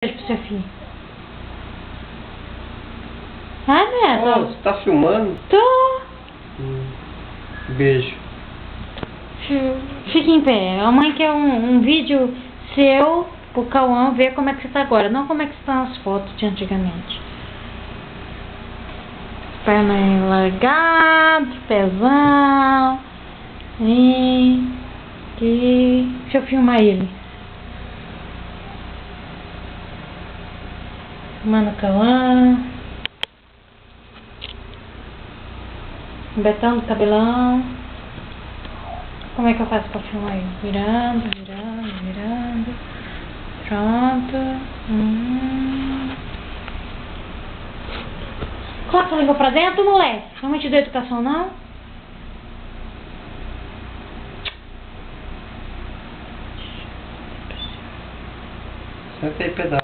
Beijo pro seu filho. Ah, Neto? Oh, você tá filmando? Tô. Beijo. Fique em pé. A mãe quer um vídeo seu pro Cauã ver como é que você tá agora. Não como é que estão as fotos de antigamente. Perna largada, pezão. Aqui. Deixa eu filmar ele. Mano Cauã. Betão do cabelão. Como é que eu faço pra filmar ele? Virando, virando, virando. Pronto. Coloca a língua pra dentro, moleque. Não te deu educação, não? Senta aí, pedaço.